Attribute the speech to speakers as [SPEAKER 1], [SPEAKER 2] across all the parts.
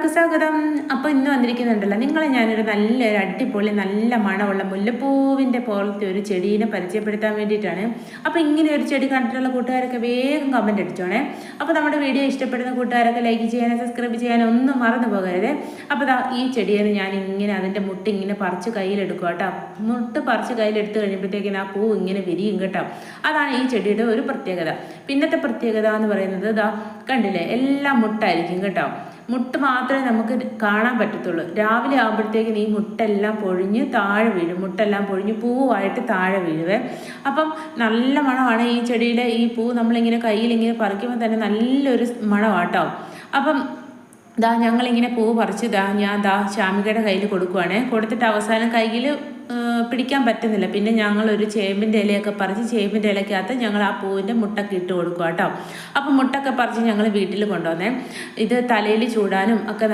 [SPEAKER 1] എല്ലാവർക്കും സ്വാഗതം. അപ്പോൾ ഇന്ന് വന്നിരിക്കുന്നുണ്ടല്ലോ, നിങ്ങളെ ഞാനൊരു നല്ലൊരു അടിപൊളി നല്ല മണമുള്ള മുല്ലപ്പൂവിൻ്റെ പോലത്തെ ഒരു ചെടീനെ പരിചയപ്പെടുത്താൻ വേണ്ടിയിട്ടാണ്. അപ്പോൾ ഇങ്ങനെ ഒരു ചെടി കണ്ടിട്ടുള്ള കൂട്ടുകാരൊക്കെ വേഗം കമൻറ്റ് അടിച്ചോണേ. അപ്പോൾ നമ്മുടെ വീഡിയോ ഇഷ്ടപ്പെടുന്ന കൂട്ടുകാരൊക്കെ ലൈക്ക് ചെയ്യാനും സബ്സ്ക്രൈബ് ചെയ്യാനും ഒന്നും മറന്നു പോകരുത്. അപ്പോൾ ഈ ചെടിയെ ഞാൻ ഇങ്ങനെ അതിൻ്റെ മുട്ട് ഇങ്ങനെ പറിച്ച് കയ്യിലെടുക്കുക കേട്ടോ. മുട്ട് പറിച്ച് കയ്യിലെടുത്ത് കഴിയുമ്പോഴത്തേക്കിന് ആ പൂ ഇങ്ങനെ വിരിയും കേട്ടോ. അതാണ് ഈ ചെടിയുടെ ഒരു പ്രത്യേകത. പിന്നത്തെ പ്രത്യേകത എന്ന് പറയുന്നത് കണ്ടില്ലേ, എല്ലാം മുട്ടായിരിക്കും കേട്ടോ. മുട്ട് മാത്രമേ നമുക്ക് കാണാൻ പറ്റത്തുള്ളൂ. രാവിലെ ആകുമ്പോഴത്തേക്കും ഈ മുട്ടെല്ലാം പൊഴിഞ്ഞ് താഴെ വീഴും. മുട്ടെല്ലാം പൊഴിഞ്ഞ് പൂവായിട്ട് താഴെ വീഴുവേ. അപ്പം നല്ല മണമാണ് ഈ ചെടിയിലെ ഈ പൂ. നമ്മളിങ്ങനെ കയ്യിലിങ്ങനെ പറിക്കുമ്പോൾ തന്നെ നല്ലൊരു മണമാട്ടോ. അപ്പം ഞങ്ങളിങ്ങനെ പൂ പറിച്ച് ഞാൻ ശാമികയുടെ കയ്യിൽ കൊടുക്കുവാണ്. കൊടുത്തിട്ട് അവസാനം കയ്യിൽ പിടിക്കാൻ പറ്റുന്നില്ല. പിന്നെ ഞങ്ങളൊരു ചേമ്പിൻ്റെ ഇലയൊക്കെ പറിച്ച് ചേമ്പിൻ്റെ ഇലയ്ക്കകത്ത് ഞങ്ങൾ ആ പൂവിൻ്റെ മുട്ടൊക്കെ ഇട്ട് കൊടുക്കുക കേട്ടോ. അപ്പം മുട്ടൊക്കെ പറിച്ച് ഞങ്ങൾ വീട്ടിൽ കൊണ്ടുവന്നേ. ഇത് തലയിൽ ചൂടാനും ഒക്കെ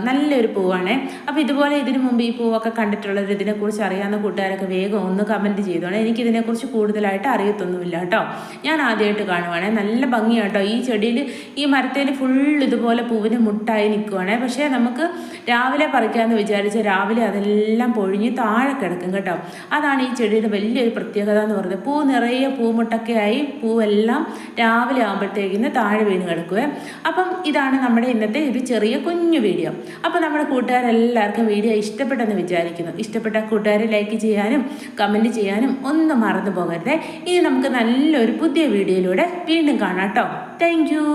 [SPEAKER 1] നല്ലൊരു പൂവാണ്. അപ്പോൾ ഇതുപോലെ ഇതിനു മുമ്പ് ഈ പൂവൊക്കെ കണ്ടിട്ടുള്ളത്, ഇതിനെക്കുറിച്ച് അറിയാവുന്ന കൂട്ടുകാരൊക്കെ വേഗം ഒന്ന് കമൻറ്റ് ചെയ്തോണേ. എനിക്കിതിനെക്കുറിച്ച് കൂടുതലായിട്ട് അറിയത്തൊന്നുമില്ല കേട്ടോ. ഞാൻ ആദ്യമായിട്ട് കാണുവാണേ. നല്ല ഭംഗിയാട്ടോ ഈ ചെടിയിൽ. ഈ മരത്തിൽ ഫുൾ ഇതുപോലെ പൂവിന് മുട്ടായി നിൽക്കുവാണേ. പക്ഷേ നമുക്ക് രാവിലെ പറിക്കാമെന്ന് വിചാരിച്ച് രാവിലെ അതെല്ലാം പൊഴിഞ്ഞ് താഴെ കിടക്കും കേട്ടോ. അതാണ് ഈ ചെടിയുടെ വലിയൊരു പ്രത്യേകത എന്ന് പറയുന്നത്. പൂ നിറയെ പൂമുട്ടൊക്കെ ആയി പൂവെല്ലാം രാവിലെ ആകുമ്പോഴത്തേക്കിന് താഴെ വീണ് കിടക്കുവേ. അപ്പം ഇതാണ് നമ്മുടെ ഇന്നത്തെ ഒരു ചെറിയ കുഞ്ഞു വീഡിയോ. അപ്പോൾ നമ്മുടെ കൂട്ടുകാരെല്ലാവർക്കും വീഡിയോ ഇഷ്ടപ്പെട്ടെന്ന് വിചാരിക്കുന്നു. ഇഷ്ടപ്പെട്ട കൂട്ടുകാരെ ലൈക്ക് ചെയ്യാനും കമൻറ്റ് ചെയ്യാനും ഒന്നും മറന്നു പോകരുത്. ഇനി നമുക്ക് നല്ലൊരു പുതിയ വീഡിയോയിലൂടെ വീണ്ടും കാണാം കേട്ടോ. Thank you.